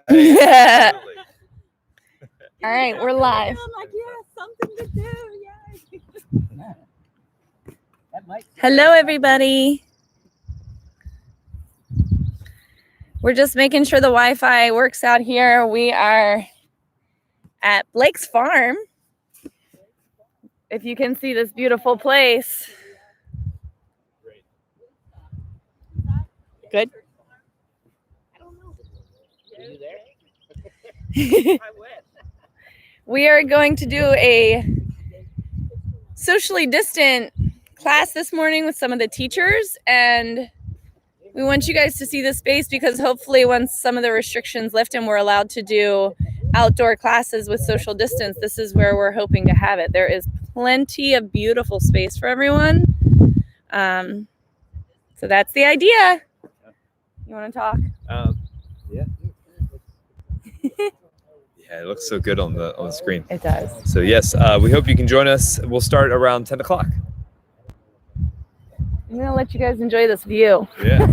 Yeah. All right, we're live. Something to do. Yay. Hello, everybody. We're just making sure the Wi-Fi works out here. We are at Blake's farm. If you can see this beautiful place. Good. We are going to do a socially distant class this morning with some of the teachers, and we want you guys to see the space because hopefully once some of the restrictions lift and we're allowed to do outdoor classes with social distance, this is where we're hoping to have it. There is plenty of beautiful space for everyone. So that's the idea. You want to talk? Yeah. Yeah, it looks so good on the screen. It does. So yes, we hope you can join us. We'll start around 10 o'clock. I'm going to let you guys enjoy this view. Yeah.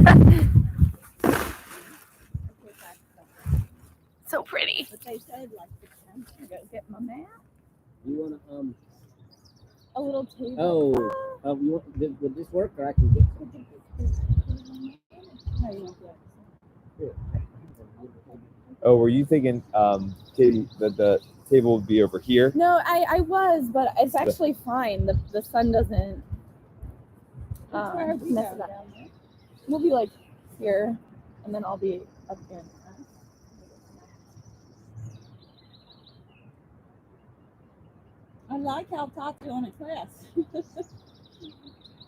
So pretty. But they said like go get my map. You want A little table. you want, would this work, or I can get No, you won't be able to. Oh, were you thinking, Katie, that the table would be over here? No, I was, but it's actually fine. The sun doesn't mess it up. We'll be like here, and then I'll be up here. I like how Tati on a class.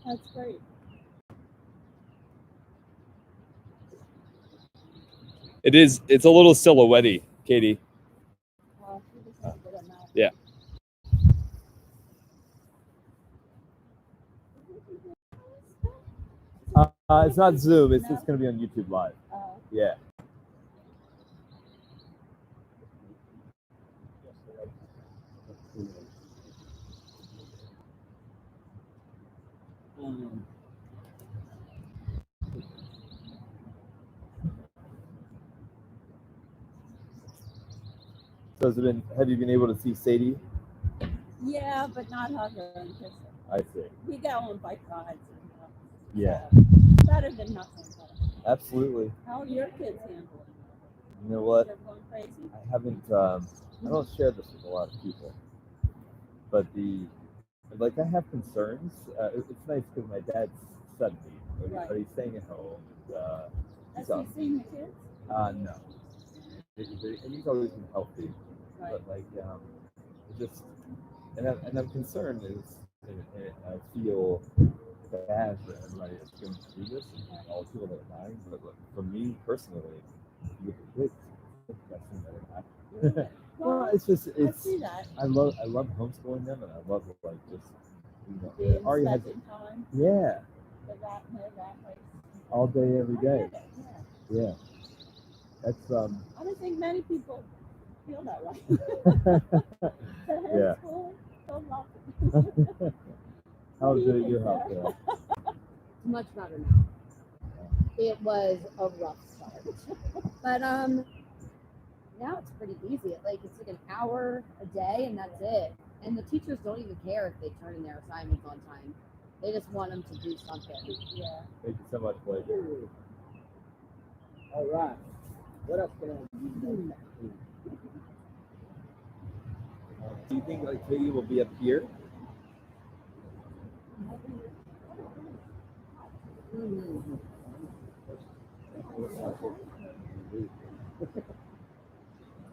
That's great. It's a little silhouette-y, Katie. Well, she just has a good amount. Yeah. It's not Zoom. It's just going to be on YouTube Live. Yeah. So have you been able to see Sadie? Yeah, but not hug her and kiss her. I see. We go on bike rides. And, Yeah. better than nothing. Absolutely. How are your kids handling it? You know what? They're going crazy? I haven't, I don't share this with a lot of people, but I have concerns. It's nice because my dad's 70, but he's staying at home. Has he seen the kids? No. And he's always been healthy, but and I'm concerned and I feel bad for everybody that's going through this and all the people that are dying, but for me personally, with the kids, that's something that well, it's just I see that. I love homeschooling them, and I love Ari has time. Yeah. That place. All day, every day. Yeah. That's I don't think many people feel that way. Yeah. School, so lucky. How's your house there? Much better now. It was a rough start, but now it's pretty easy. It's like an hour a day, and that's it. And the teachers don't even care if they turn in their assignments on time. They just want them to do something. Yeah. Thank you so much, Blake. All right. What else can I do? Do you think Katie will be up here?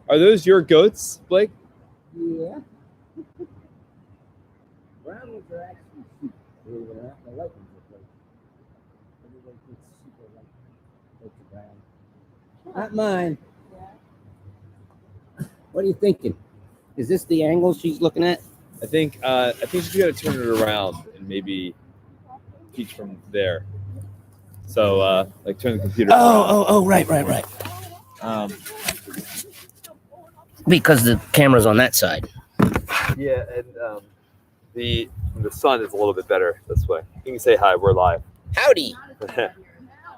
Are those your goats, Blake? Yeah. Brown ones are actually sheep. The white ones are everybody thinks sheep are like brown. Not mine. What are you thinking? Is this the angle she's looking at? I think she's got to turn it around and maybe teach from there. So turn the computer. Oh, right. Because the camera's on that side. Yeah, and the sun is a little bit better this way. You can say hi. We're live. Howdy.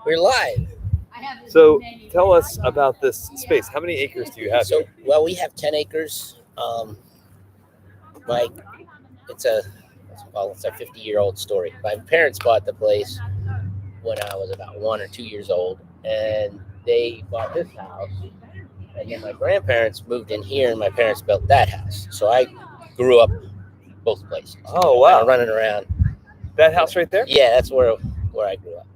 We're live. So tell us about this space. How many acres do you have? So, well, we have 10 acres. It's a 50-year-old story. My parents bought the place when I was about 1 or 2 years old, and they bought this house. And then my grandparents moved in here, and my parents built that house. So I grew up both places. Oh, wow. Kind of running around. That house right there? Yeah, that's where I grew up.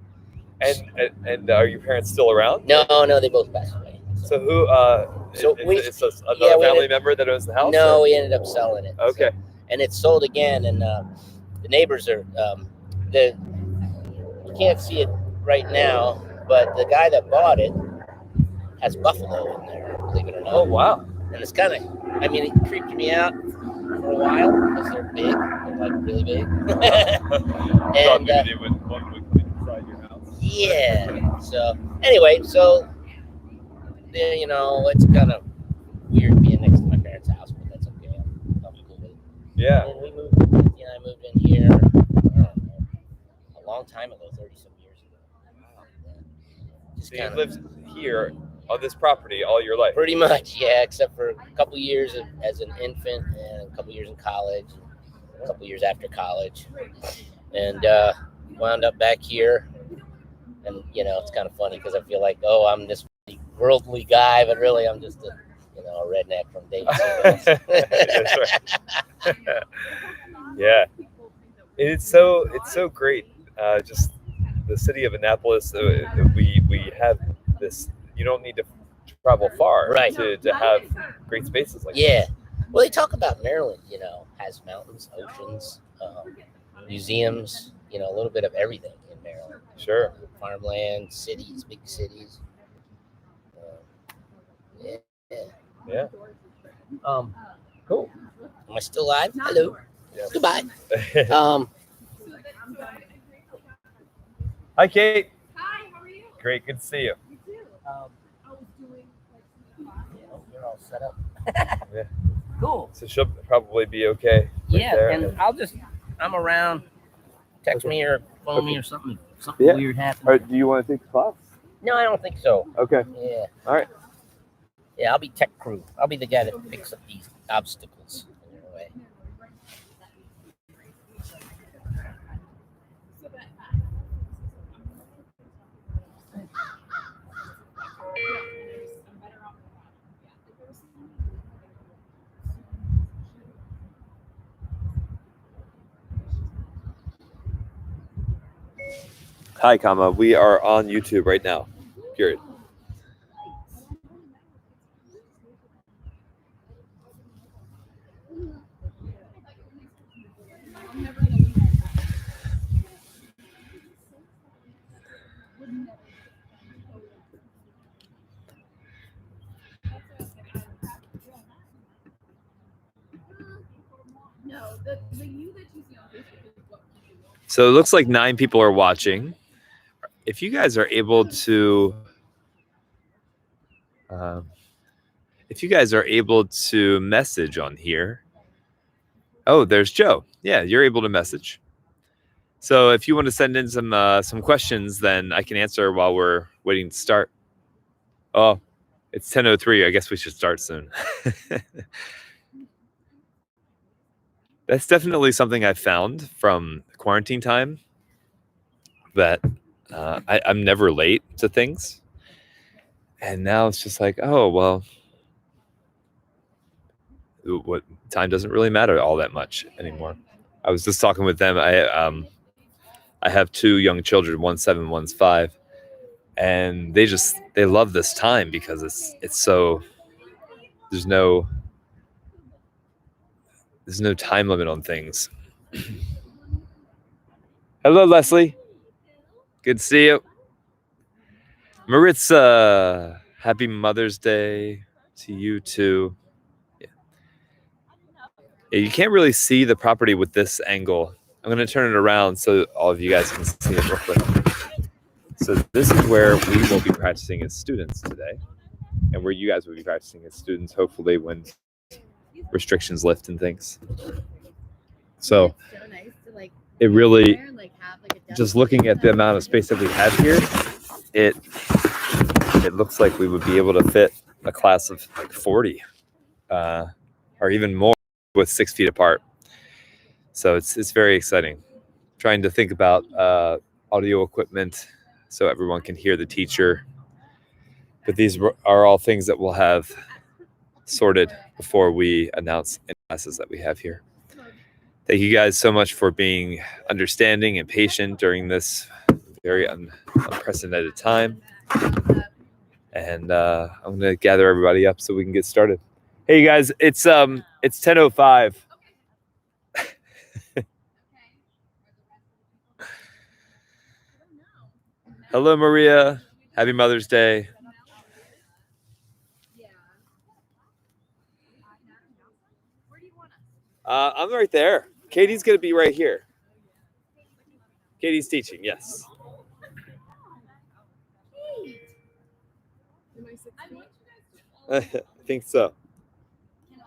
And are your parents still around? No, they both passed away. So who? It's another family member that owns the house? No, we ended up selling it. Okay. So, and it's sold again, and the neighbors are you can't see it right now, but the guy that bought it has buffalo in there, believe it or not. Oh, wow. And it's kind of, it creeped me out for a while because they're big. They're like really big. And one would come inside your house. Yeah. So anyway, it's kind of weird being next to my parents' house, but that's okay. I'm cool with it. Yeah. And I moved in here, I don't know, a long time ago, 30-some years ago. So you've lived here on this property all your life? Pretty much, yeah, except for a couple years as an infant and a couple years in college, a couple years after college, and wound up back here. And it's kind of funny because I feel like, I'm this worldly guy, but really I'm just a redneck from Davidson. That's right. Yeah, it's so great. Just the city of Annapolis. We have this. You don't need to travel far, right, to have great spaces like yeah. this. Well, they talk about Maryland. Has mountains, oceans, museums. A little bit of everything in Maryland. Sure. Farmland, cities, big cities. Yeah. Cool. Am I still live? Hello. Yeah. Goodbye. Hi, Kate. Hi, how are you? Great. Good to see you. You too. I was doing You're all set up. Yeah. Cool. So she'll probably be okay. Yeah, there. and I'm around. Text me or phone me or something. Something Yeah. weird happens. All right, do you want to take the class? No, I don't think so. Okay. Yeah. All right. Yeah, I'll be tech crew. I'll be the guy that picks up these obstacles in your way. Hi, comma. We are on YouTube right now. Period. So it looks like 9 people are watching. If you guys are able to, message on here. Oh, there's Joe. Yeah, you're able to message. So if you want to send in some questions, then I can answer while we're waiting to start. Oh, it's 10:03. I guess we should start soon. That's definitely something I found from quarantine time, that I'm never late to things. And now it's just like, oh, well, what time doesn't really matter all that much anymore. I was just talking with them. I have 2 young children, one's 7, one's 5, and they love this time because it's so, there's no time limit on things. Hello, Leslie. Good to see you. Maritza, happy Mother's Day to you too. Yeah, you can't really see the property with this angle. I'm going to turn it around so all of you guys can see it real quick. So this is where we will be practicing as students today, and where you guys will be practicing as students, hopefully when restrictions lift and things. So it really, just looking at the amount of space that we have here, it looks like we would be able to fit a class of like 40 or even more with 6 feet apart. So it's very exciting. Trying to think about audio equipment so everyone can hear the teacher. But these are all things that we'll have sorted before we announce any classes that we have here. Thank you guys so much for being understanding and patient during this very unprecedented time. And I'm gonna gather everybody up so we can get started. Hey you guys, it's 10:05. Hello Maria, happy Mother's Day. I'm right there. Katie's gonna be right here. Katie's teaching, yes. I think so.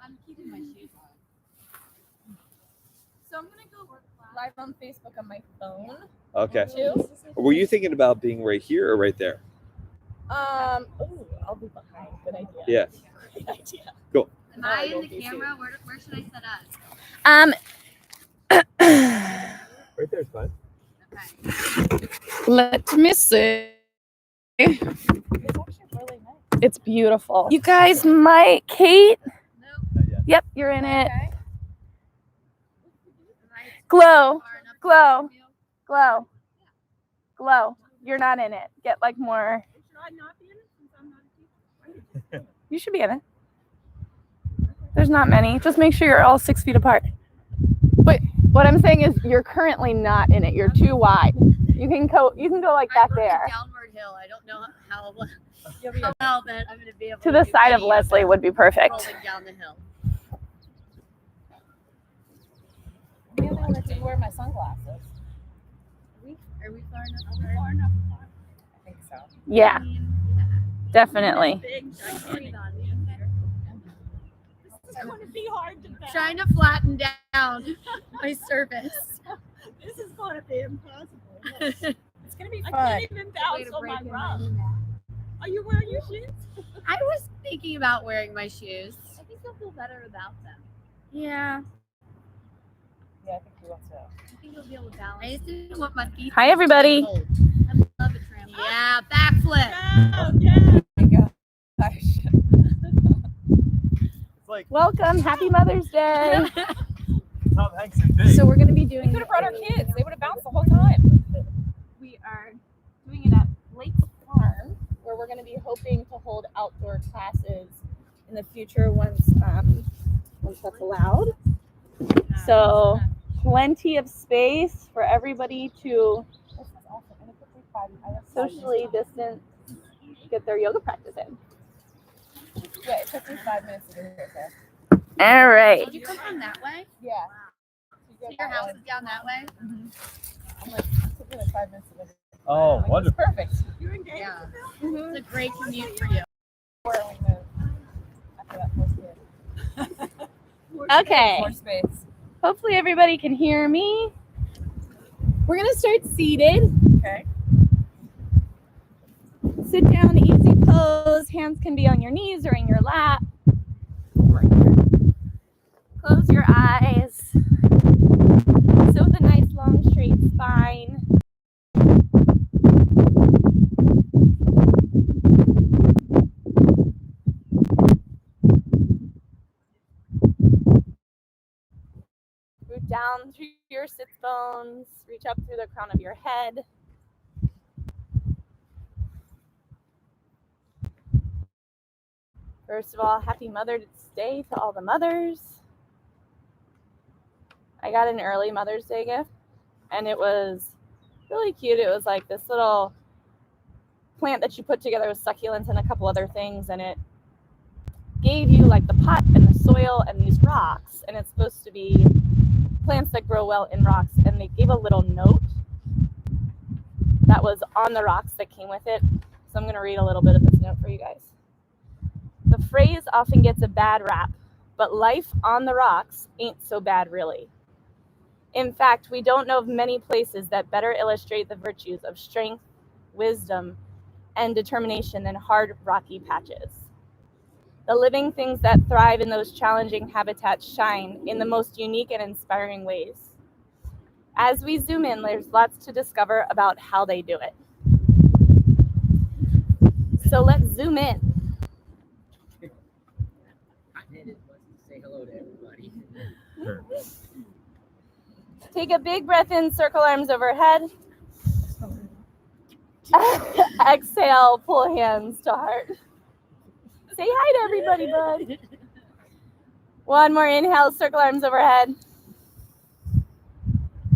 I'm keeping my shoes on. So I'm gonna go live on Facebook on my phone. Okay. Too. Were you thinking about being right here or right there? Ooh, I'll be behind. Good idea. Yeah. Good idea. Cool. Am I in the camera? Where should I set up? Right there's fine. Okay. Let me see. It's actually really nice. It's beautiful. You guys might, Kate. Nope. Yep, you're in it. Okay. Glow, glow, glow, glow. You're not in it. Get like more. Should I not be in it since I'm not a teacher? You should be in it. There's not many. Just make sure you're all 6 feet apart. But what I'm saying is you're currently not in it. You're too wide. You can go like back there. Downward hill. I don't know how well, but I'm going to be able To the do side of any Leslie it would be perfect. rolling down the hill. Maybe I want to wear my sunglasses. Are we far enough? Are we far enough apart? I think so. Yeah, definitely. Big, gigantic. This is going to be hard to balance. Trying to flatten down my surface. This is going to be impossible. It's gonna be I fun. can't even balance on my rug. Are you wearing your shoes? I was thinking about wearing my shoes. I think you'll feel better about them. Yeah. Yeah, I think you will too. I think you'll be able to balance. I just didn't want my feet. Hi, everybody. to hold. I love a trampoline. Yeah, backflip. Yeah. It's like Welcome. Happy Mother's Day. Tom Hanks and Big. So we're gonna be doing. We could have brought our kids. They would have bounced the whole time. We are doing it at Lake Farm, where we're going to be hoping to hold outdoor classes in the future once that's allowed. So plenty of space for everybody to socially distance, get their yoga practice in. Yeah, it took me 5 minutes to get here. All right. Did you come from that way? Yeah. So your house is down that way? I'm like, it took me like 5 minutes to get here. Oh, Like, wonderful. it's perfect. You're engaged? Yeah. Mm-hmm. It's a great commute for you. Where we move after that first year. Okay. More space. Hopefully everybody can hear me. We're going to start seated. Okay. Sit down, easy pose. Hands can be on your knees or in your lap. Close your eyes. So with a nice long straight spine. Root down through your sits bones. Reach up through the crown of your head. First of all, happy Mother's Day to all the mothers. I got an early Mother's Day gift, and it was really cute. It was like this little plant that you put together with succulents and a couple other things, and it gave you like the pot and the soil and these rocks, and it's supposed to be plants that grow well in rocks, and they gave a little note that was on the rocks that came with it. So I'm going to read a little bit of this note for you guys. The phrase often gets a bad rap, but life on the rocks ain't so bad really. In fact, we don't know of many places that better illustrate the virtues of strength, wisdom, and determination than hard, rocky patches. The living things that thrive in those challenging habitats shine in the most unique and inspiring ways. As we zoom in, there's lots to discover about how they do it. So let's zoom in. Say hello to everybody. Take a big breath in, circle arms overhead. Exhale, pull hands to heart. Say hi to everybody, bud. One more inhale, circle arms overhead.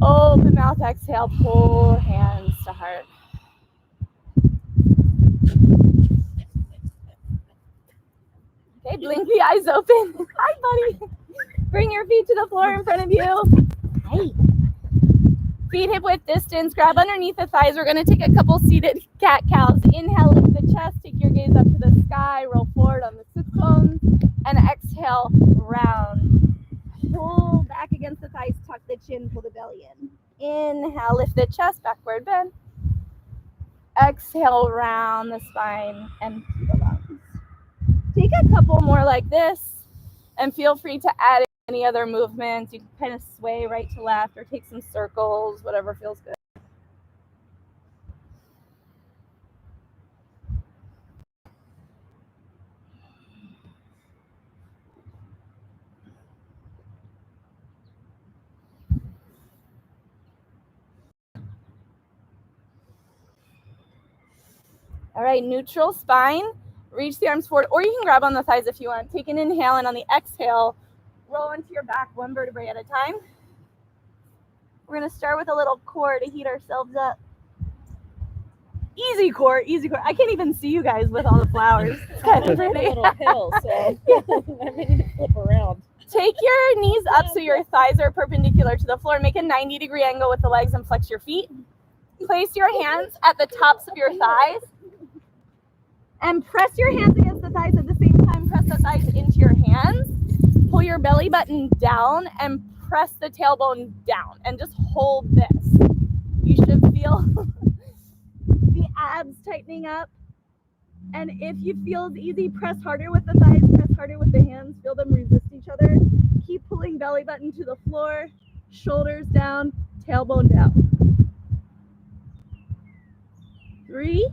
Open mouth, exhale, pull hands to heart. Okay, blink the eyes open. Hi, buddy. Bring your feet to the floor in front of you. Hi. Feet hip width distance, grab underneath the thighs. We're gonna take a couple seated cat cows. Inhale, lift the chest, take your gaze up to the sky, roll forward on the sit bones, and exhale, round. Pull back against the thighs, tuck the chin, pull the belly in. Inhale, lift the chest, backward bend. Exhale, round the spine and the lungs. Take a couple more like this, and feel free to add any other movements. You can kind of sway right to left or take some circles, whatever feels good. All right, neutral spine. Reach the arms forward, or you can grab on the thighs if you want. Take an inhale, and on the exhale, roll into your back one vertebrae at a time. We're gonna start with a little core to heat ourselves up. Easy core, easy core. I can't even see you guys with all the flowers. It's kind of pretty. A little hill, so I may need to flip around. Take your knees up so your thighs are perpendicular to the floor. Make a 90-degree angle with the legs and flex your feet. Place your hands at the tops of your thighs. And press your hands against the thighs at the same time. Press the thighs into your hands. Pull your belly button down and press the tailbone down. And just hold this. You should feel the abs tightening up. And if you feel easy, press harder with the thighs, press harder with the hands. Feel them resist each other. Keep pulling belly button to the floor. Shoulders down, tailbone down. 3,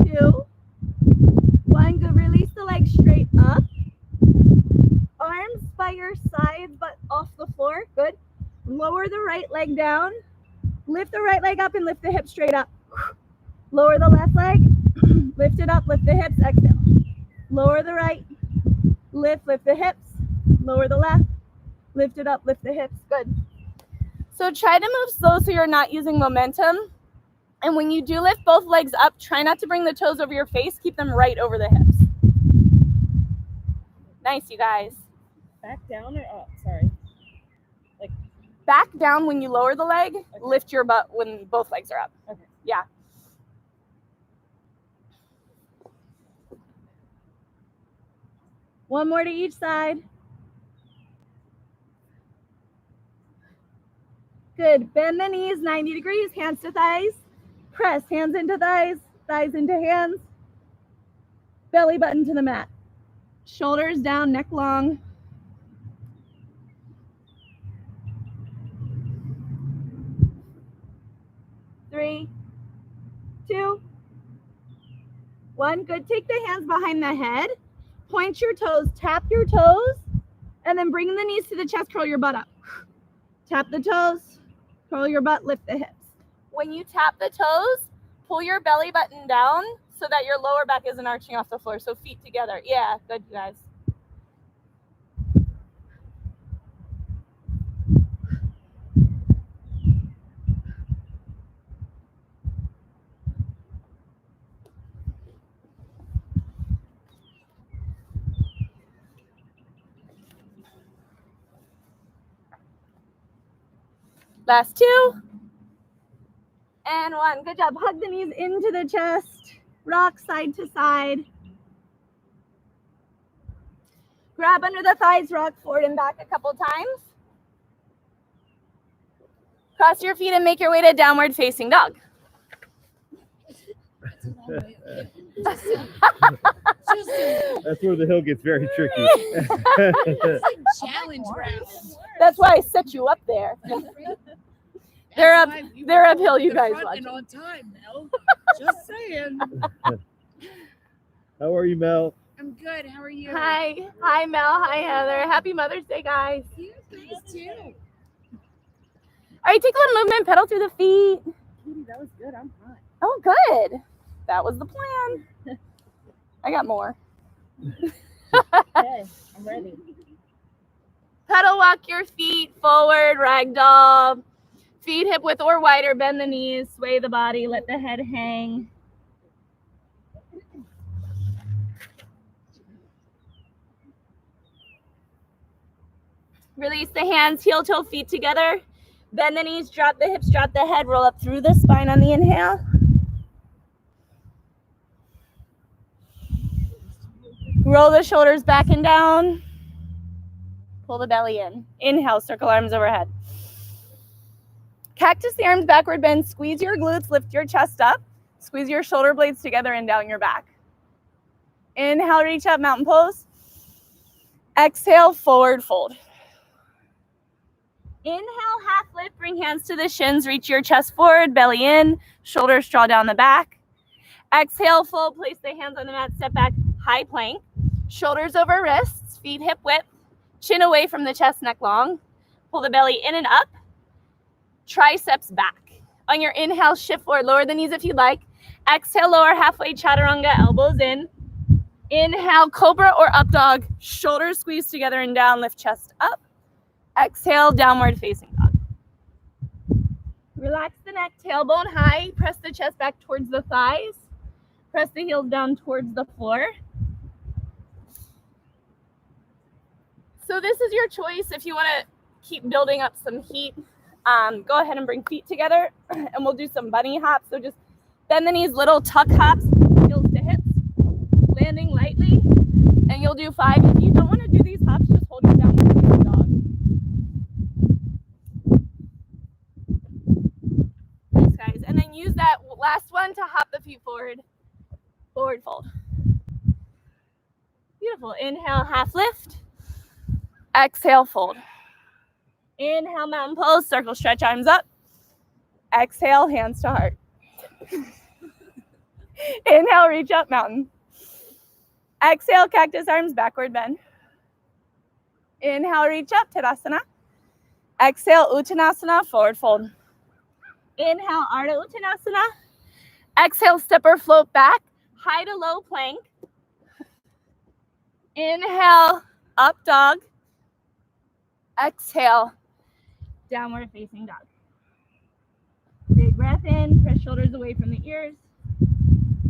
2, 1. Good. Release the legs straight up. Arms by your sides but off the floor. Good. Lower the right leg down. Lift the right leg up and lift the hips straight up. Lower the left leg. Lift it up. Lift the hips. Exhale. Lower the right. Lift the hips. Lower the left. Lift it up. Lift the hips. Good. So try to move slow so you're not using momentum. And when you do lift both legs up, try not to bring the toes over your face. Keep them right over the hips. Nice, you guys. Back down or up? Sorry. Like back down when you lower the leg. Okay. Lift your butt when both legs are up. Okay. Yeah. One more to each side. Good. Bend the knees 90 degrees, hands to thighs. Press hands into thighs, thighs into hands. Belly button to the mat. Shoulders down, neck long. Three, 2, 1. Good. Take the hands behind the head. Point your toes, tap your toes, and then bring the knees to the chest, curl your butt up. Tap the toes, curl your butt, lift the hips. When you tap the toes, pull your belly button down so that your lower back isn't arching off the floor. So feet together. Yeah, good, you guys. Last 2. And 1. Good job. Hug the knees into the chest. Rock side to side. Grab under the thighs, rock forward and back a couple times. Cross your feet and make your way to downward facing dog. That's where the hill gets very tricky. Challenge round. That's why I set you up there. They're uphill, you guys watch. And on time, Mel. Just saying. How are you, Mel? I'm good. How are you? Hi Mel. Hi Heather. Happy Mother's Day, guys. You guys too. All right, take a little movement, pedal through the feet. Katie, that was good. I'm fine. Oh, good. That was the plan. I got more. Okay, I'm ready. Pedal walk your feet forward, ragdoll. Feet hip width or wider, bend the knees, sway the body, let the head hang. Release the hands, heel toe feet together. Bend the knees, drop the hips, drop the head, roll up through the spine on the inhale. Roll the shoulders back and down. Pull the belly in. Inhale, circle arms overhead. Cactus the arms backward bend. Squeeze your glutes, lift your chest up. Squeeze your shoulder blades together and down your back. Inhale, reach up, mountain pose. Exhale, forward fold. Inhale, half lift, bring hands to the shins, reach your chest forward, belly in, shoulders draw down the back. Exhale, fold, place the hands on the mat, step back, high plank. Shoulders over wrists, feet hip width, chin away from the chest, neck long. Pull the belly in and up, triceps back. On your inhale, shift forward, lower the knees if you'd like. Exhale, lower halfway, chaturanga, elbows in. Inhale, cobra or up dog, shoulders squeeze together and down, lift chest up. Exhale, downward facing dog. Relax the neck, tailbone high. Press the chest back towards the thighs. Press the heels down towards the floor. So this is your choice. If you want to keep building up some heat, go ahead and bring feet together and we'll do some bunny hops. So just bend the knees, little tuck hops, heels to hips, landing lightly. And you'll do 5. If you don't want to do these hops, just hold your downward facing dog. Thanks, guys. And then use that last one to hop the feet forward. Forward fold. Beautiful. Inhale, half lift. Exhale, fold. Inhale, mountain pose, circle, stretch, arms up. Exhale, hands to heart. Inhale, reach up, mountain. Exhale, cactus arms, backward bend. Inhale, reach up, Tadasana. Exhale, Uttanasana, forward fold. Inhale, Ardha Uttanasana. Exhale, stepper float back, high to low plank. Inhale, up dog. Exhale, downward facing dog. Big breath in, press shoulders away from the ears.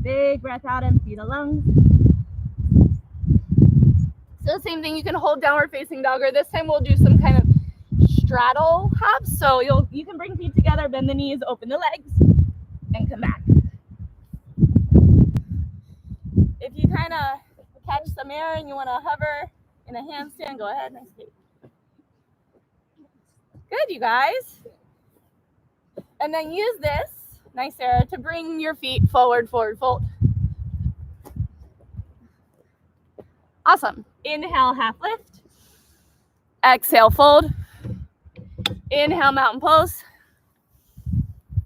Big breath out, empty the lungs. So same thing, you can hold downward facing dog, or this time we'll do some kind of straddle hops. So you can bring feet together, bend the knees, open the legs, and come back. If you kind of catch some air and you want to hover in a handstand, go ahead. Nice feet. Good, you guys. And then use this, nice Sarah, to bring your feet forward, forward fold. Awesome. Inhale, half lift. Exhale, fold. Inhale, mountain pose.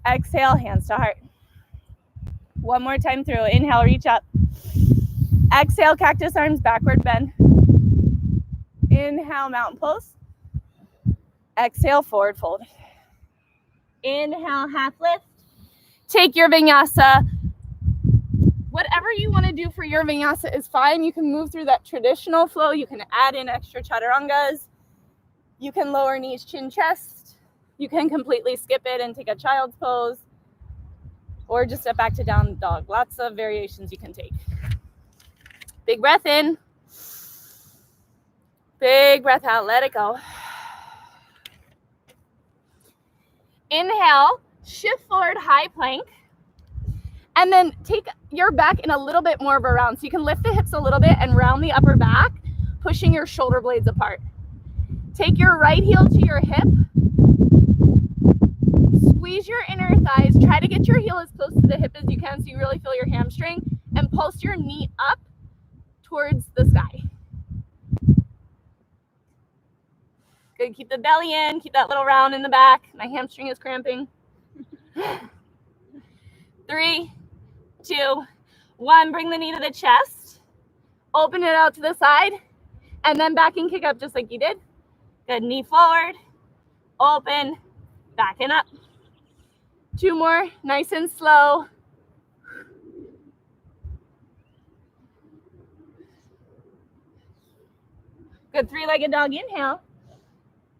Exhale, hands to heart. One more time through. Inhale, reach up. Exhale, cactus arms, backward bend. Inhale, mountain pose. Exhale, forward fold. Inhale, half lift. Take your vinyasa. Whatever you want to do for your vinyasa is fine. You can move through that traditional flow. You can add in extra chaturangas. You can lower knees, chin, chest. You can completely skip it and take a child's pose. Or just step back to down dog. Lots of variations you can take. Big breath in. Big breath out. Let it go. Inhale, shift forward, high plank. And then take your back in a little bit more of a round. So you can lift the hips a little bit and round the upper back, pushing your shoulder blades apart. Take your right heel to your hip. Squeeze your inner thighs. Try to get your heel as close to the hip as you can so you really feel your hamstring, and pulse your knee up towards the sky. Good, keep the belly in, keep that little round in the back. My hamstring is cramping. 3, 2, 1, bring the knee to the chest. Open it out to the side, and then back and kick up just like you did. Good, knee forward, open, back and up. 2 more, nice and slow. Good, 3-legged dog, inhale.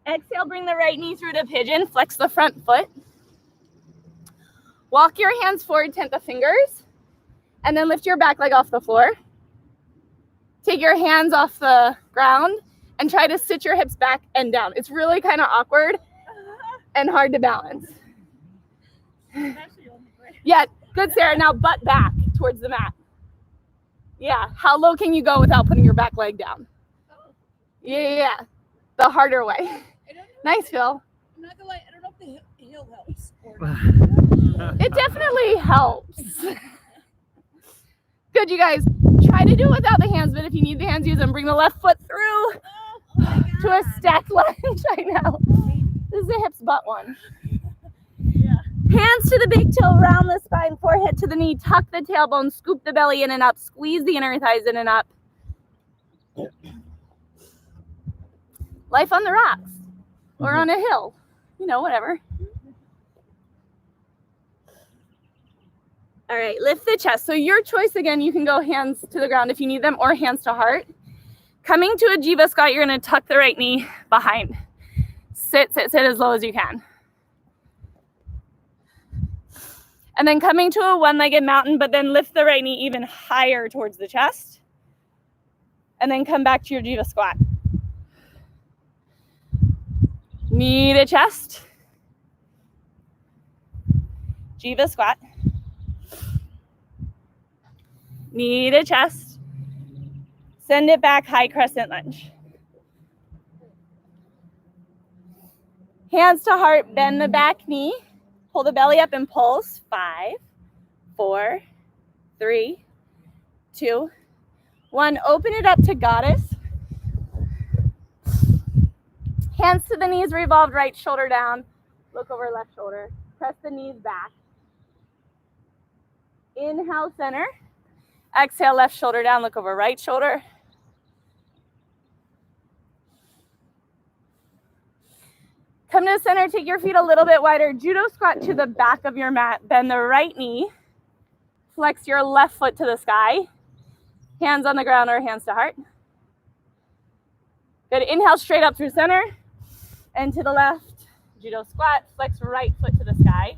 Exhale, bring the right knee through to pigeon, flex the front foot. Walk your hands forward, tent the fingers, and then lift your back leg off the floor. Take your hands off the ground and try to sit your hips back and down. It's really kind of awkward and hard to balance. Yeah, good, Sarah. Now butt back towards the mat. Yeah, how low can you go without putting your back leg down? Yeah, the harder way. Nice, Phil. I'm not gonna lie, I don't know if the heel helps. It definitely helps. Good, you guys. Try to do it without the hands, but if you need the hands, use them. Bring the left foot through to a stacked lunge. I know. This is the hips butt one. Yeah. Hands to the big toe, round the spine, forehead to the knee, tuck the tailbone, scoop the belly in and up, squeeze the inner thighs in and up. Life on the rocks or on a hill, you know, whatever. All right, lift the chest. So your choice again, you can go hands to the ground if you need them or hands to heart. Coming to a Jiva squat, you're gonna tuck the right knee behind. Sit as low as you can. And then coming to a one-legged mountain, but then lift the right knee even higher towards the chest. And then come back to your Jiva squat. Knee to chest. Jiva squat. Knee to chest. Send it back, high crescent lunge. Hands to heart, bend the back knee. Pull the belly up and pulse. 5, 4, 3, 2, 1. Open it up to goddess. Hands to the knees, revolved, right shoulder down. Look over left shoulder. Press the knees back. Inhale, center. Exhale, left shoulder down. Look over right shoulder. Come to the center, take your feet a little bit wider. Judo squat to the back of your mat. Bend the right knee. Flex your left foot to the sky. Hands on the ground or hands to heart. Good, inhale straight up through center. And to the left, judo squat. Flex right foot to the sky.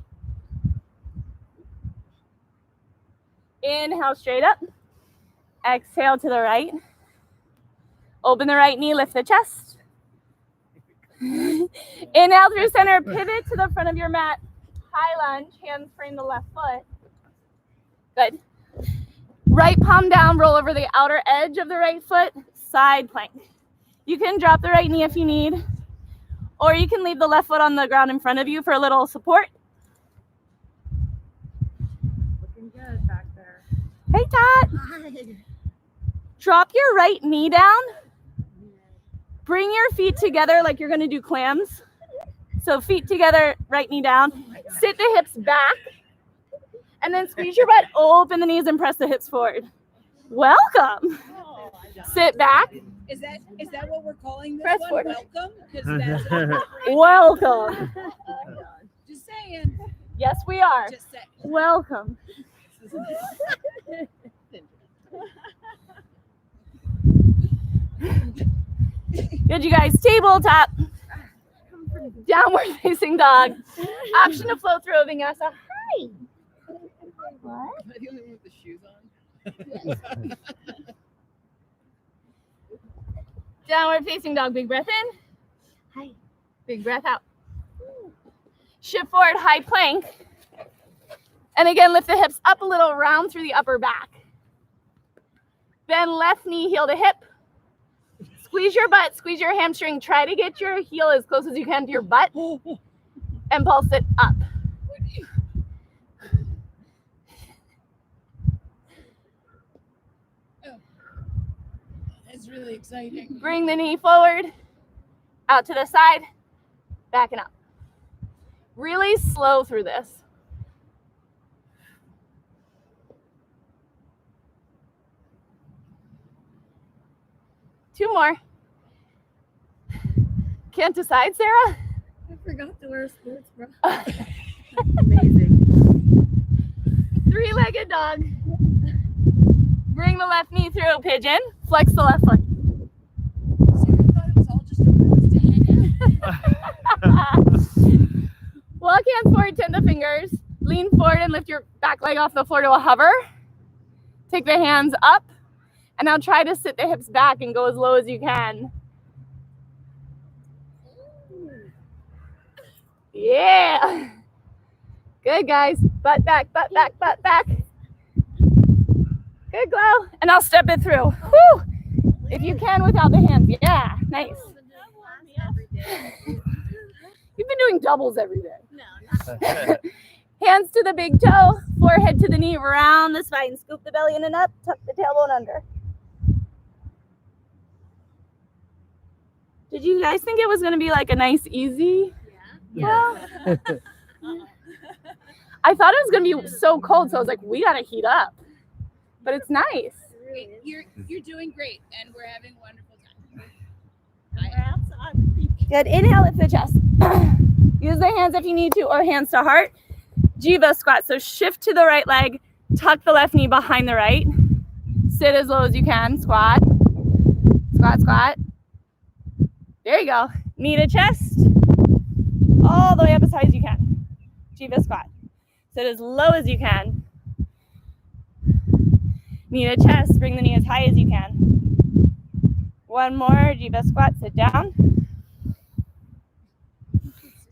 Inhale straight up. Exhale to the right. Open the right knee, lift the chest. Inhale through center, pivot to the front of your mat. High lunge, hands frame the left foot. Good. Right palm down, roll over the outer edge of the right foot, side plank. You can drop the right knee if you need, or you can leave the left foot on the ground in front of you for a little support. Looking good back there. Hey, Tot. Hi. Drop your right knee down. Bring your feet together like you're going to do clams. So feet together, right knee down. Sit the hips back. And then squeeze your butt, open the knees, and press the hips forward. Welcome. Oh, Sit back. Is that what we're calling this Press one? forward. Welcome? Because that's Welcome. Just saying. Yes, we are. Just saying. Welcome. Good, you guys. Tabletop. Downward facing dog. Option to flow through a vinyasa. Hi. What? Am I the only one with the shoes on? Downward facing dog. Big breath in. Hi. Big breath out. Shift forward, high plank. And again, lift the hips up a little, round through the upper back. Bend left knee, heel to hip. Squeeze your butt, squeeze your hamstring. Try to get your heel as close as you can to your butt and pulse it up. is really exciting. Bring the knee forward, out to the side, backing up. Really slow through this. Two more. Can't decide, Sarah? I forgot to wear a sports bra. Amazing. Three-legged dog. Bring the left knee through, pigeon. Flex the left foot. Sarah thought it was all just a bruise to hang out. Walk hands forward, tend the fingers. Lean forward and lift your back leg off the floor to a hover. Take the hands up. And now try to sit the hips back and go as low as you can. Yeah. Good, guys. Butt back, butt back, butt back. Good, Glow. And I'll step it through. Whew. If you can without the hands. Yeah, nice. You've been doing doubles every day. No, not Hands to the big toe, forehead to the knee, round the spine. Scoop the belly in and up, tuck the tailbone under. Did you guys think it was going to be like a nice, easy? Yeah. I thought it was going to be so cold, so I was like, we got to heat up. But it's nice. You're doing great, and we're having a wonderful time. Good. Inhale, lift the chest. Use the hands if you need to, or hands to heart. Jiva squat. So shift to the right leg, tuck the left knee behind the right. Sit as low as you can. Squat. Squat, squat. There you go. Knee to chest. All the way up as high as you can. Jiva squat. Sit as low as you can. Knee to chest. Bring the knee as high as you can. One more. Jiva squat. Sit down.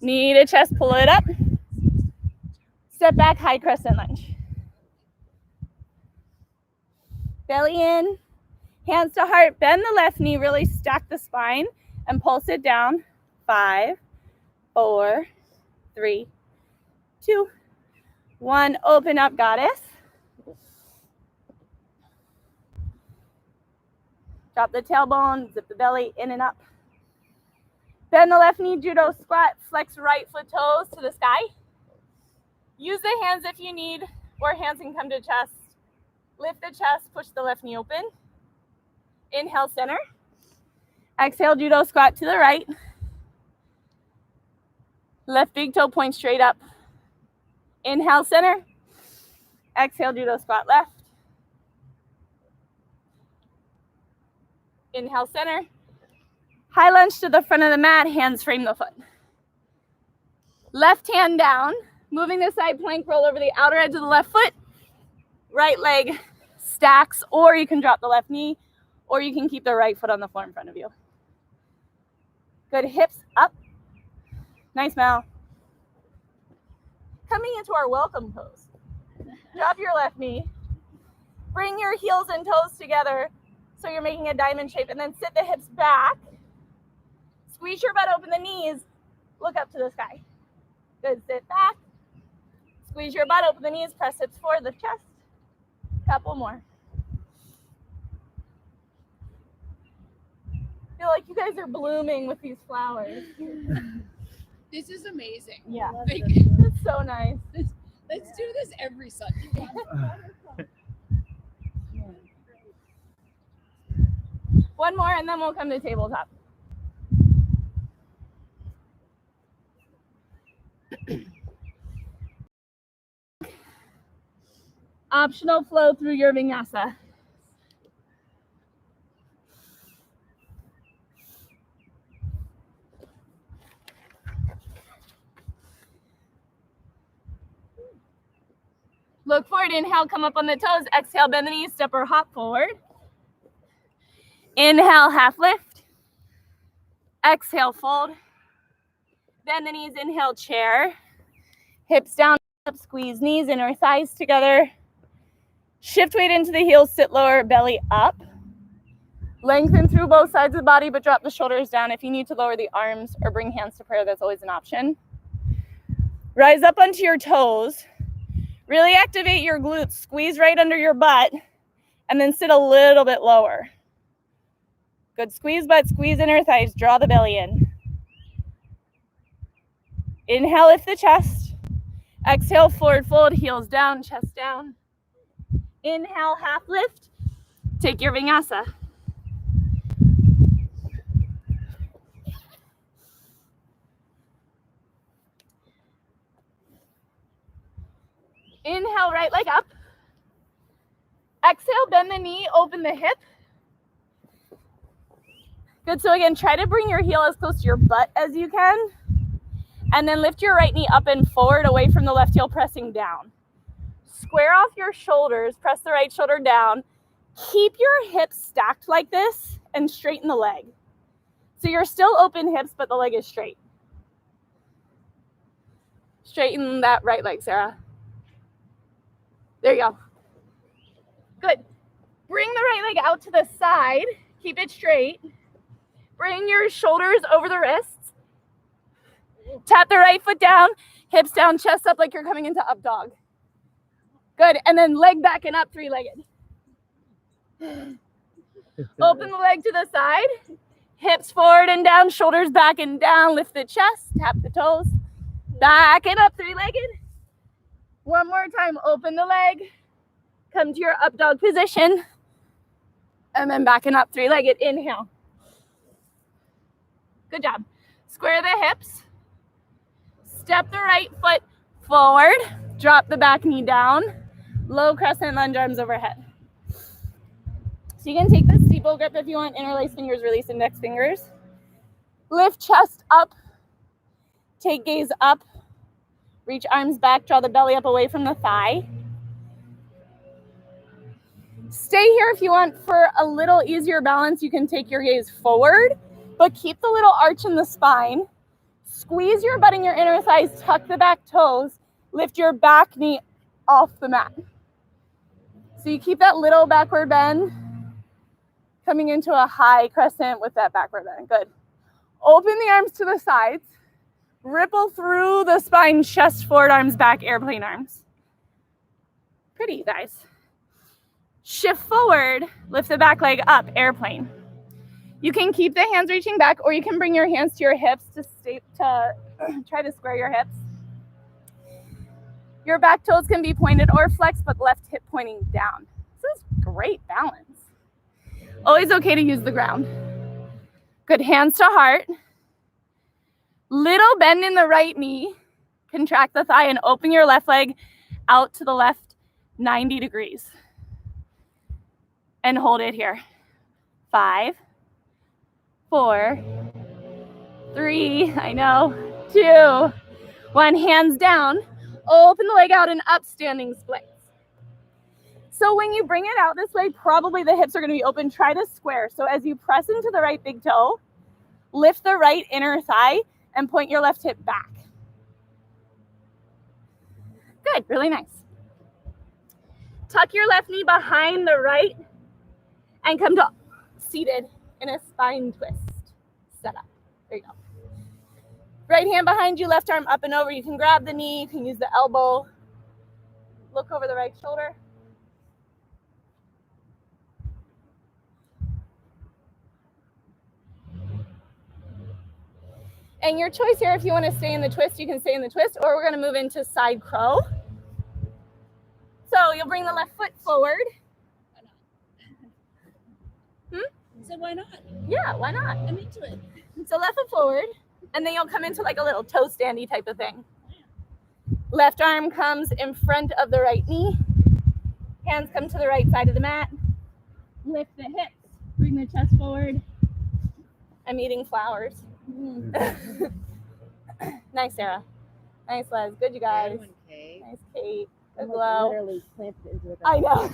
Knee to chest. Pull it up. Step back. High crescent lunge. Belly in. Hands to heart. Bend the left knee. Really stack the spine. And pulse it down. 5, 4, 3, 2, 1. Open up, goddess. Drop the tailbone, zip the belly in and up. Bend the left knee, judo squat. Flex right foot toes to the sky. Use the hands if you need, or hands can come to chest. Lift the chest, push the left knee open. Inhale, center. Exhale, judo squat to the right. Left big toe point straight up. Inhale, center. Exhale, judo squat left. Inhale, center. High lunge to the front of the mat, hands frame the foot. Left hand down, moving the side plank, roll over the outer edge of the left foot. Right leg stacks, or you can drop the left knee, or you can keep the right foot on the floor in front of you. Good, hips up. Nice, Mal. Coming into our welcome pose. Drop your left knee. Bring your heels and toes together so you're making a diamond shape, and then sit the hips back. Squeeze your butt, open the knees. Look up to the sky. Good, sit back. Squeeze your butt, open the knees, press hips forward, lift chest. Couple more. I feel like you guys are blooming with these flowers. This is amazing. Yeah, Like, it's so nice. let's do this every Sunday. One more and then we'll come to tabletop. Optional flow through your vinyasa. Look forward, inhale, come up on the toes. Exhale, bend the knees, step or hop forward. Inhale, half lift. Exhale, fold. Bend the knees, inhale, chair. Hips down, up, squeeze knees, inner thighs together. Shift weight into the heels, sit lower, belly up. Lengthen through both sides of the body, but drop the shoulders down. If you need to lower the arms or bring hands to prayer, that's always an option. Rise up onto your toes. Really activate your glutes. Squeeze right under your butt, and then sit a little bit lower. Good. Squeeze butt, squeeze inner thighs. Draw the belly in. Inhale, lift the chest. Exhale, forward fold, heels down, chest down. Inhale, half lift. Take your vinyasa. Inhale, right leg up. Exhale, bend the knee, open the hip. Good, so again, try to bring your heel as close to your butt as you can. And then lift your right knee up and forward away from the left heel, pressing down. Square off your shoulders, press the right shoulder down. Keep your hips stacked like this and straighten the leg. So you're still open hips, but the leg is straight. Straighten that right leg, Sarah. There you go. Good. Bring the right leg out to the side. Keep it straight. Bring your shoulders over the wrists. Tap the right foot down, hips down, chest up like you're coming into up dog. Good, and then leg back and up, three-legged. Open the leg to the side, hips forward and down, shoulders back and down, lift the chest, tap the toes, back and up, three-legged. One more time, open the leg, come to your up dog position, and then back and up, three-legged, inhale. Good job. Square the hips. Step the right foot forward, drop the back knee down, low crescent lunge, arms overhead. So you can take the steeple grip if you want, interlace fingers, release index fingers. Lift chest up, take gaze up, reach arms back, draw the belly up away from the thigh. Stay here if you want for a little easier balance. You can take your gaze forward, but keep the little arch in the spine. Squeeze your butt in your inner thighs, tuck the back toes, lift your back knee off the mat. So you keep that little backward bend, coming into a high crescent with that backward bend. Good. Open the arms to the sides, ripple through the spine, chest forward, arms back, airplane arms. Pretty, you guys. Shift forward, lift the back leg up, airplane. You can keep the hands reaching back, or you can bring your hands to your hips to try to square your hips. Your back toes can be pointed or flexed, but left hip pointing down. This is great balance. Always okay to use the ground. Good, hands to heart. Little bend in the right knee. Contract the thigh and open your left leg out to the left 90 degrees. And hold it here. 5, 4, 3, I know, 2, 1, hands down. Open the leg out in upstanding splits. So when you bring it out this way, probably the hips are going to be open. Try to square. So as you press into the right big toe, lift the right inner thigh and point your left hip back. Good, really nice. Tuck your left knee behind the right and come to seated in a spine twist. Set up. There you go. Right hand behind you, left arm up and over. You can grab the knee, you can use the elbow. Look over the right shoulder. And your choice here, if you want to stay in the twist, you can stay in the twist, or we're going to move into side crow. So you'll bring the left foot forward. So why not? Yeah, why not? I'm into it. So left foot forward, and then you'll come into like a little toe standy type of thing. Left arm comes in front of the right knee. Hands come to the right side of the mat. Lift the hips, bring the chest forward. I'm eating flowers. Nice, Sarah. Nice, Les. Good, you guys. Good one, Kate. Nice, Kate. Good I'm glow. literally clamped into the I know.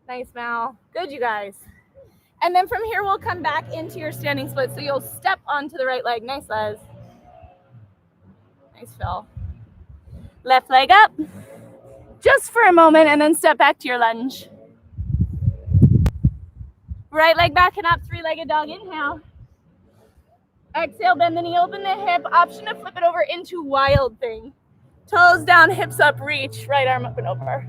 Nice, Mal. Good, you guys. And then from here, we'll come back into your standing split. So you'll step onto the right leg. Nice, Les. Nice, Phil. Left leg up. Just for a moment, and then step back to your lunge. Right leg back and up, three-legged dog. Inhale. Exhale, bend the knee, open the hip. Option to flip it over into wild thing. Toes down, hips up, reach. Right arm up and over.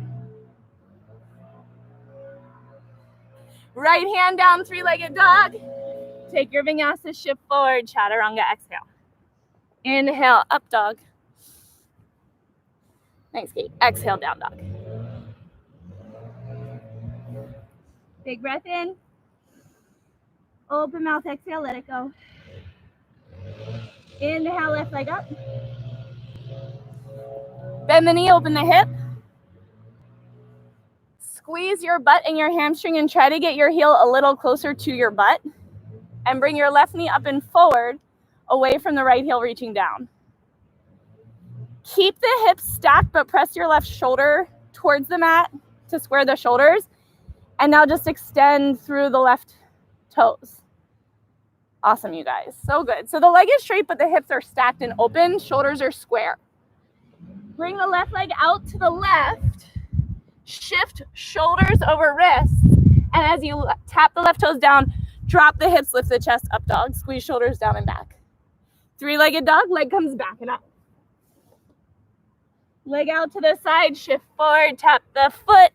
Right hand down, three-legged dog. Take your vinyasa, shift forward, chaturanga, exhale. Inhale, up dog. Nice, Kate. Exhale, down dog. Big breath in. Open mouth, exhale, let it go. Inhale, left leg up. Bend the knee, open the hip. Squeeze your butt and your hamstring and try to get your heel a little closer to your butt. And bring your left knee up and forward, away from the right heel reaching down. Keep the hips stacked, but press your left shoulder towards the mat to square the shoulders. And now just extend through the left toes. Awesome, you guys. So good. So the leg is straight, but the hips are stacked and open. Shoulders are square. Bring the left leg out to the left. Shift shoulders over wrists. And as you tap the left toes down, drop the hips, lift the chest up dog. Squeeze shoulders down and back. Three-legged dog, leg comes back and up. Leg out to the side, shift forward, tap the foot,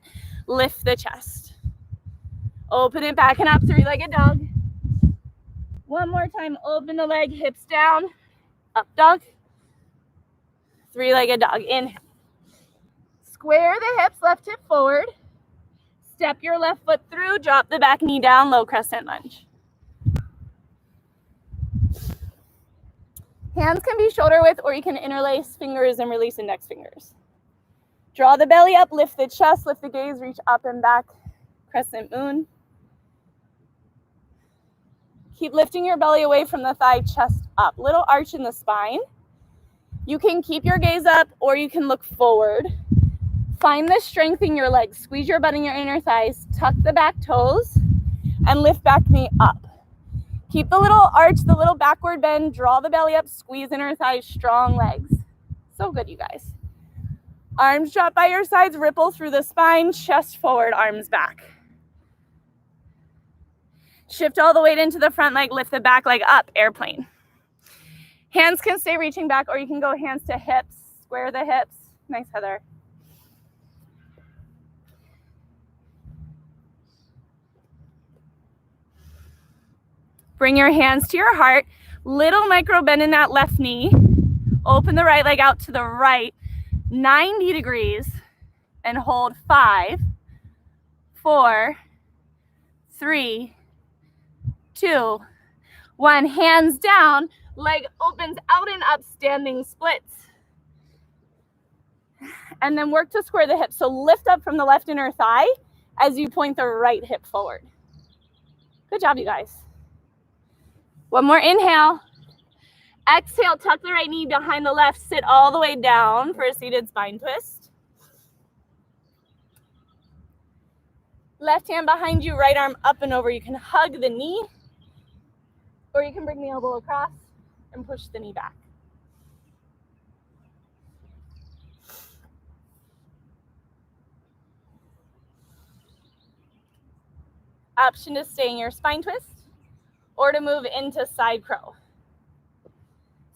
lift the chest. Open it back and up, three-legged dog. One more time, open the leg, hips down, up dog. Three-legged dog, inhale. Square the hips, left hip forward. Step your left foot through, drop the back knee down, low crescent lunge. Hands can be shoulder width, or you can interlace fingers and release index fingers. Draw the belly up, lift the chest, lift the gaze, reach up and back, crescent moon. Keep lifting your belly away from the thigh, chest up. Little arch in the spine. You can keep your gaze up or you can look forward. Find the strength in your legs. Squeeze your butt in your inner thighs. Tuck the back toes and lift back knee up. Keep the little arch, the little backward bend. Draw the belly up, squeeze inner thighs, strong legs. So good, you guys. Arms drop by your sides, ripple through the spine, chest forward, arms back. Shift all the weight into the front leg, lift the back leg up, airplane. Hands can stay reaching back, or you can go hands to hips, square the hips. Nice, Heather. Bring your hands to your heart, little micro bend in that left knee. Open the right leg out to the right, 90 degrees, and hold 5, 4, 3, 2, 1. Hands down, leg opens out and up, standing splits. And then work to square the hips. So lift up from the left inner thigh as you point the right hip forward. Good job, you guys. One more inhale. Exhale, tuck the right knee behind the left, sit all the way down for a seated spine twist. Left hand behind you, right arm up and over. You can hug the knee, or you can bring the elbow across and push the knee back. Option to stay in your spine twist or to move into side crow.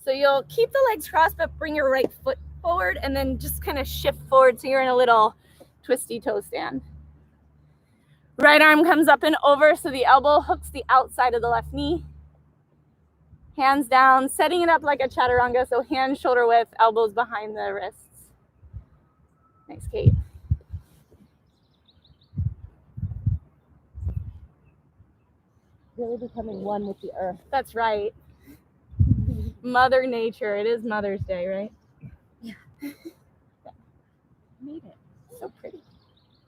So you'll keep the legs crossed, but bring your right foot forward and then just kind of shift forward so you're in a little twisty toe stand. Right arm comes up and over so the elbow hooks the outside of the left knee. Hands down, setting it up like a chaturanga, so hands shoulder width, elbows behind the wrists. Nice, Kate. Really becoming one with the earth. That's right. Mother Nature. It is Mother's Day, right? Yeah. Made it. So pretty.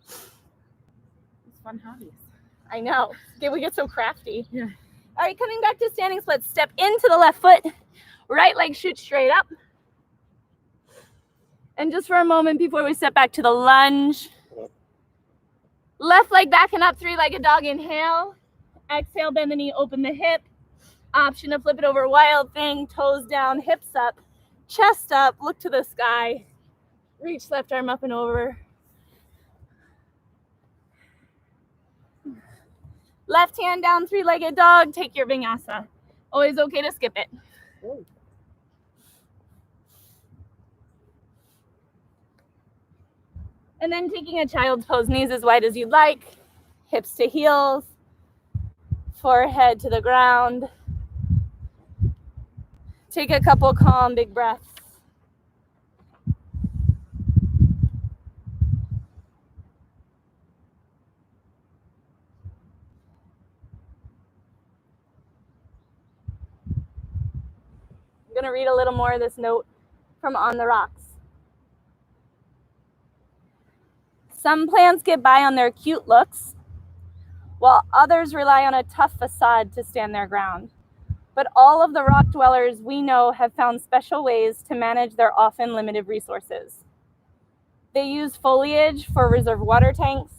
It's fun hobbies. I know. We get so crafty. Yeah. All right, coming back to standing splits. Step into the left foot. Right leg shoots straight up. And just for a moment before we step back to the lunge. Left leg back and up, three-legged dog. Inhale. Exhale, bend the knee, open the hip. Option to flip it over, wild thing, toes down, hips up, chest up, look to the sky. Reach left arm up and over. Left hand down, three-legged dog, take your vinyasa. Always okay to skip it. And then taking a child's pose, knees as wide as you'd like, hips to heels. forehead to the ground. Take a couple calm, big breaths. I'm going to read a little more of this note from On the Rocks. Some plants get by on their cute looks, while others rely on a tough facade to stand their ground. But all of the rock dwellers we know have found special ways to manage their often limited resources. They use foliage for reserve water tanks,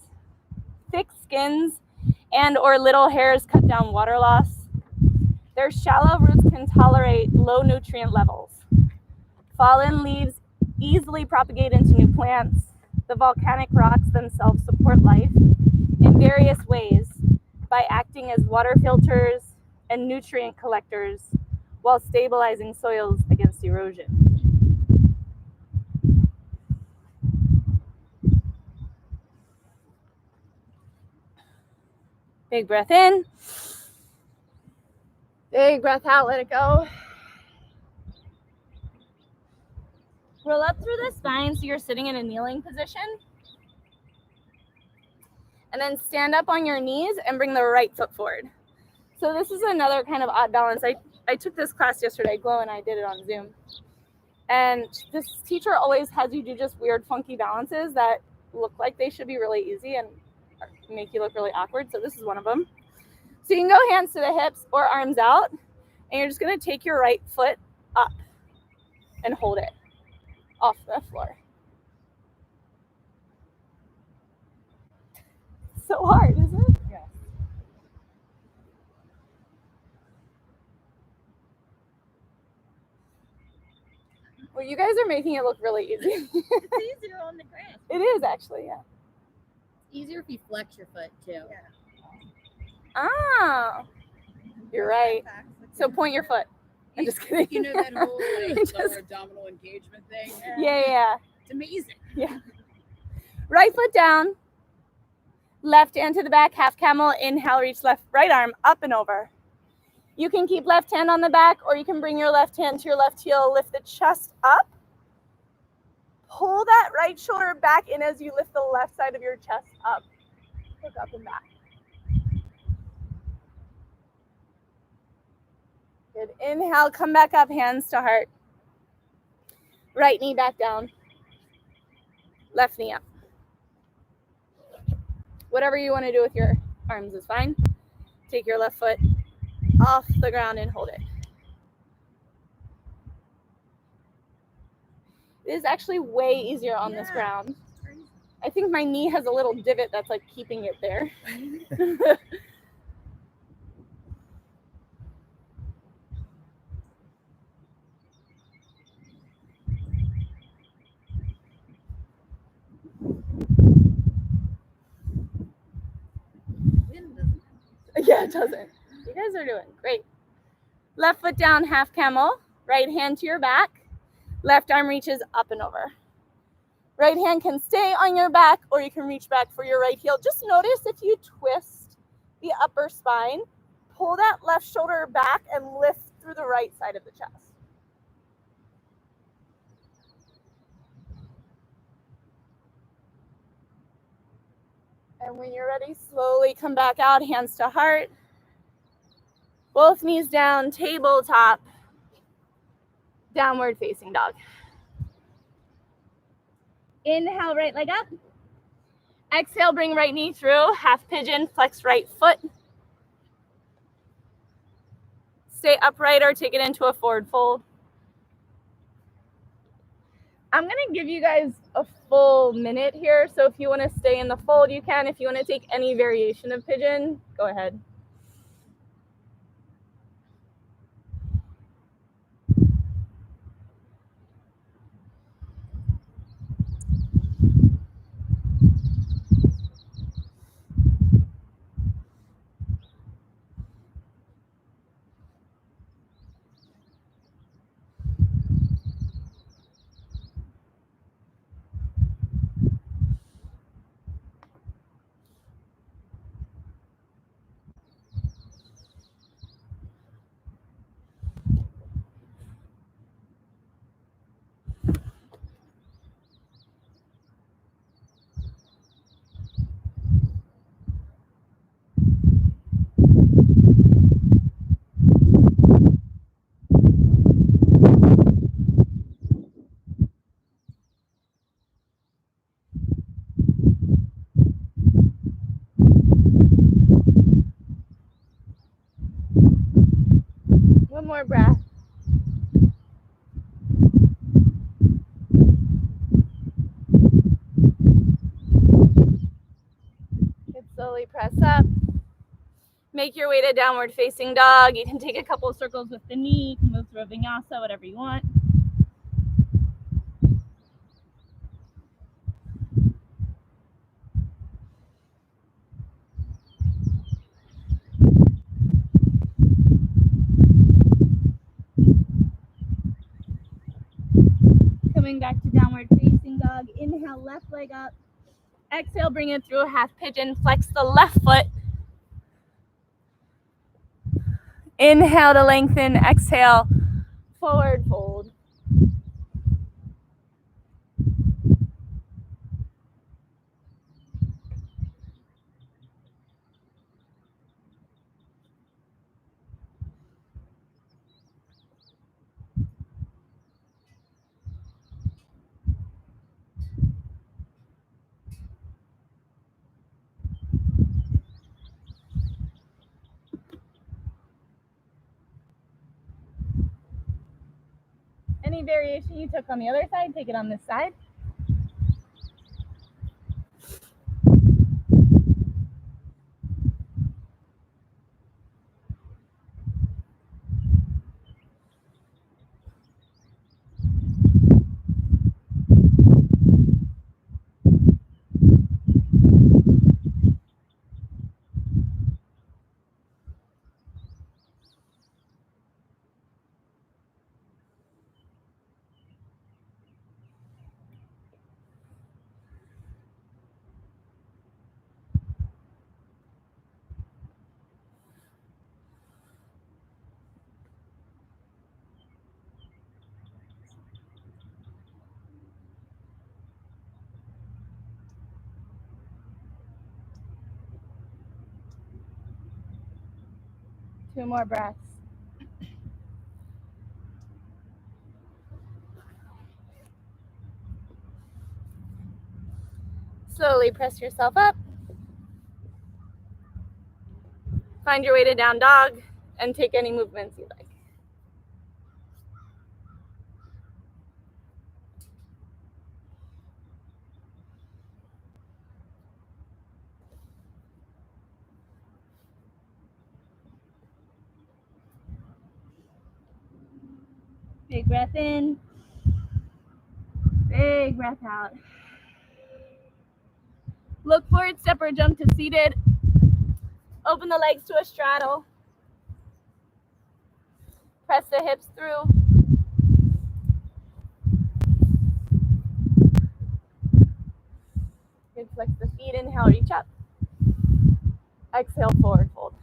thick skins, and or little hairs cut down water loss. Their shallow roots can tolerate low nutrient levels. Fallen leaves easily propagate into new plants. The volcanic rocks themselves support life in various ways by acting as water filters and nutrient collectors while stabilizing soils against erosion. Big breath in. Big breath out, let it go. Roll up through the spine so you're sitting in a kneeling position. And then stand up on your knees and bring the right foot forward. So this is another kind of odd balance. I took this class yesterday, Glow and I did it on Zoom. And this teacher always has you do just weird, funky balances that look like they should be really easy and make you look really awkward. So this is one of them. So you can go hands to the hips or arms out, and you're just gonna take your right foot up and hold it off the floor. So hard, isn't it? Yeah. Well, you guys are making it look really easy. It's easier on the grass. It is actually, yeah. It's easier if you flex your foot too. Yeah. Ah, you're right. So point your foot. I'm just kidding. You know that whole like lower abdominal engagement thing? Yeah. It's amazing. Yeah. Right foot down. Left hand to the back, half camel. Inhale, reach right arm up and over. You can keep left hand on the back, or you can bring your left hand to your left heel, lift the chest up. Pull that right shoulder back in as you lift the left side of your chest up. Look up and back. Good. Inhale, come back up, hands to heart. Right knee back down. Left knee up. Whatever you want to do with your arms is fine. Take your left foot off the ground and hold it. It is actually way easier on this ground. I think my knee has a little divot that's like keeping it there. Yeah, it doesn't. You guys are doing great. Left foot down, half camel. Right hand to your back. Left arm reaches up and over. Right hand can stay on your back, or you can reach back for your right heel. Just notice if you twist the upper spine, pull that left shoulder back and lift through the right side of the chest. And when you're ready, slowly come back out, hands to heart. Both knees down, tabletop, downward facing dog. Inhale, right leg up. Exhale, bring right knee through, half pigeon, flex right foot. Stay upright or take it into a forward fold. I'm gonna give you guys a full minute here, so if you wanna stay in the fold, you can. If you wanna take any variation of pigeon, go ahead. more breath. Good, slowly press up. Make your way to downward facing dog. You can take a couple of circles with the knee. You can move through a vinyasa, whatever you want. Coming back to downward facing dog. Inhale, left leg up. Exhale, bring it through a half pigeon. Flex the left foot. Inhale to lengthen. Exhale, forward fold. Any variation you took on the other side, take it on this side. Two more breaths. Slowly press yourself up. Find your way to down dog and take any movements you like. Big breath in. Big breath out. Look forward, step or jump to seated. Open the legs to a straddle. Press the hips through. Good, flex the feet. Inhale, reach up. Exhale, forward fold.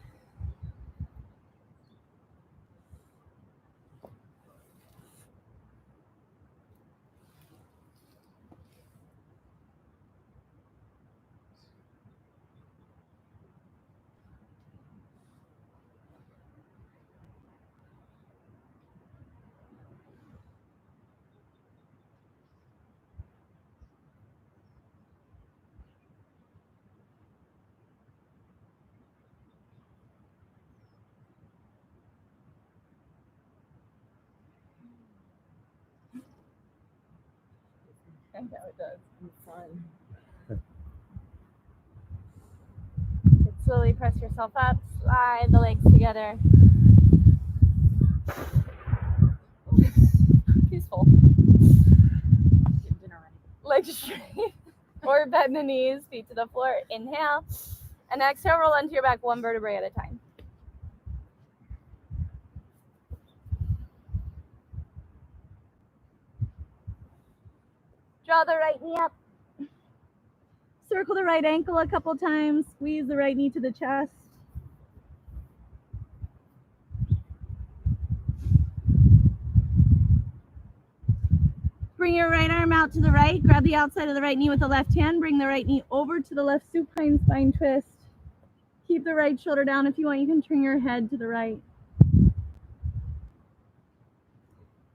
I know it does. It's fun. Good, slowly press yourself up. Slide the legs together. Peaceful. Legs straight. Or bend the knees, feet to the floor. Inhale. And exhale, roll onto your back one vertebrae at a time. Draw the right knee up. Circle the right ankle a couple times. Squeeze the right knee to the chest. Bring your right arm out to the right. Grab the outside of the right knee with the left hand. Bring the right knee over to the left supine spine twist. Keep the right shoulder down. If you want, you can turn your head to the right.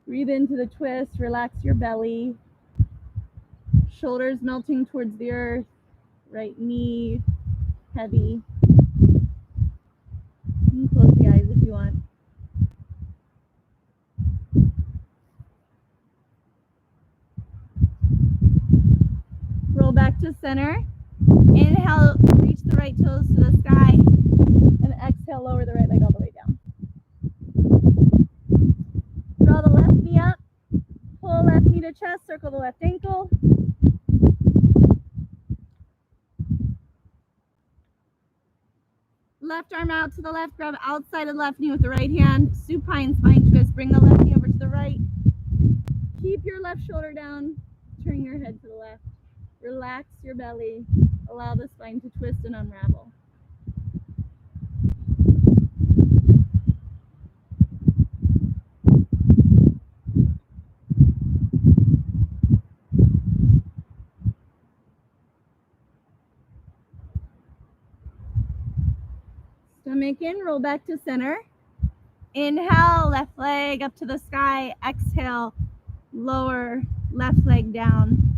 Breathe into the twist. Relax your belly. Shoulders melting towards the earth. Right knee heavy. You can close the eyes if you want. to center. Inhale, reach the right toes to the sky. And exhale, lower the right leg all the way down. Draw the left knee up. Pull left knee to chest, circle the left ankle. Left arm out to the left, grab outside of the left knee with the right hand. Supine spine twist, bring the left knee over to the right. Keep your left shoulder down, turn your head to the left. Relax your belly, allow the spine to twist and unravel. Stomach in, roll back to center. Inhale, left leg up to the sky. Exhale, lower left leg down.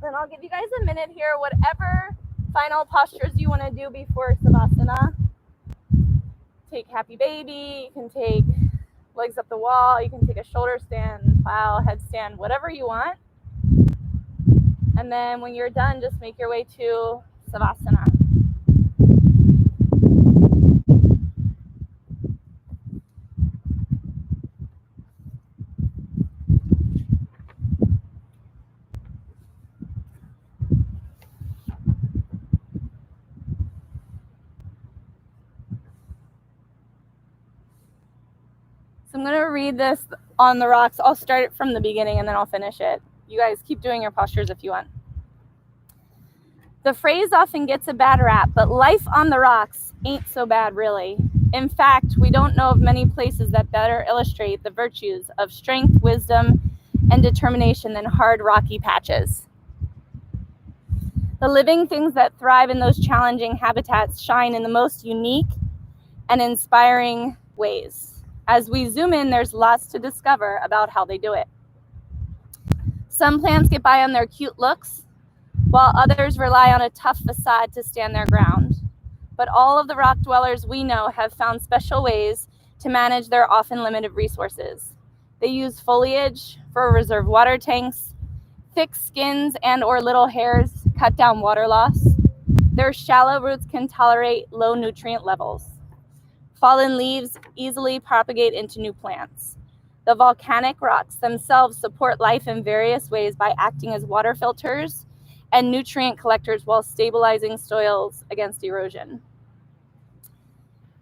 Then I'll give you guys a minute here, whatever final postures you want to do before Savasana. Take happy baby, you can take legs up the wall, you can take a shoulder stand, plow, headstand, whatever you want. And then when you're done, just make your way to Savasana. So I'm going to read this on the rocks. I'll start it from the beginning and then I'll finish it. You guys keep doing your postures if you want. The phrase often gets a bad rap, but life on the rocks ain't so bad, really. In fact, we don't know of many places that better illustrate the virtues of strength, wisdom, and determination than hard, rocky patches. The living things that thrive in those challenging habitats shine in the most unique and inspiring ways. As we zoom in, there's lots to discover about how they do it. Some plants get by on their cute looks, while others rely on a tough facade to stand their ground. But all of the rock dwellers we know have found special ways to manage their often limited resources. They use foliage for reserve water tanks, thick skins and or little hairs cut down water loss. Their shallow roots can tolerate low nutrient levels. Fallen leaves easily propagate into new plants. The volcanic rocks themselves support life in various ways by acting as water filters and nutrient collectors while stabilizing soils against erosion.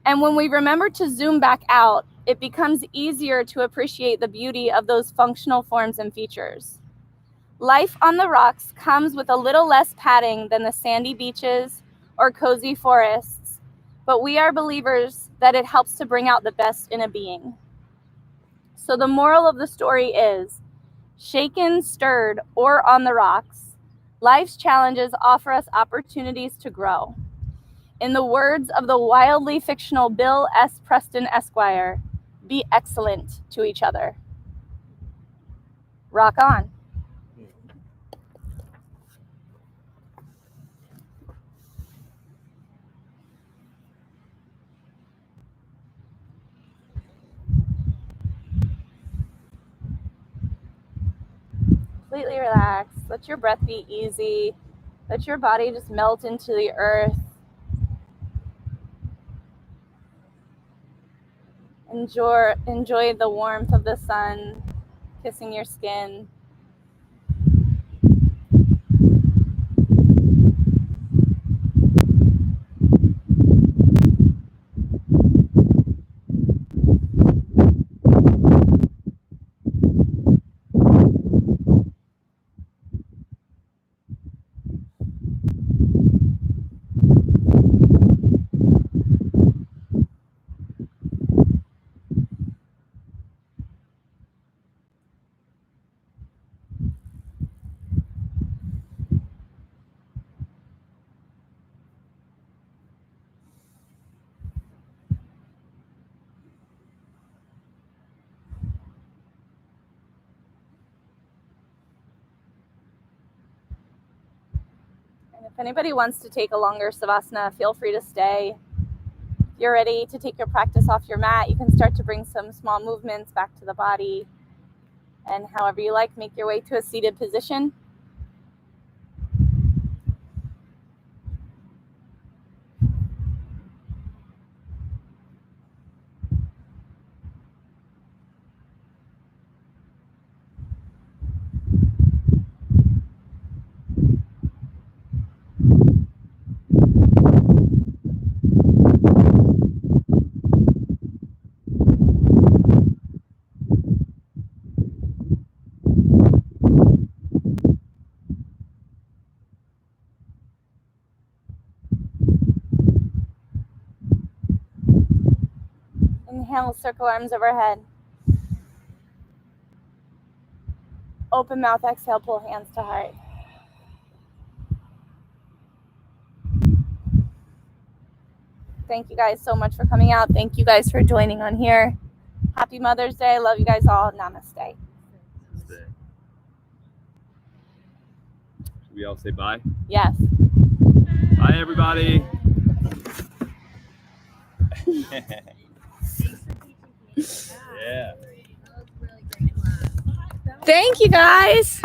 And when we remember to zoom back out, it becomes easier to appreciate the beauty of those functional forms and features. Life on the rocks comes with a little less padding than the sandy beaches or cozy forests, but we are believers that it helps to bring out the best in a being. So the moral of the story is, shaken, stirred, or on the rocks, life's challenges offer us opportunities to grow. In the words of the wildly fictional Bill S. Preston Esquire, be excellent to each other. Rock on. Completely relax. Let your breath be easy. Let your body just melt into the earth. Enjoy the warmth of the sun kissing your skin. If anybody wants to take a longer Savasana, feel free to stay. If you're ready to take your practice off your mat, you can start to bring some small movements back to the body. And however you like, make your way to a seated position. Inhale, circle arms overhead. Open mouth, exhale, pull hands to heart. Thank you guys so much for coming out. Thank you guys for joining on here. Happy Mother's Day. Love you guys all. Namaste. Should we all say bye? Yes. Bye, everybody. Yeah. Thank you guys.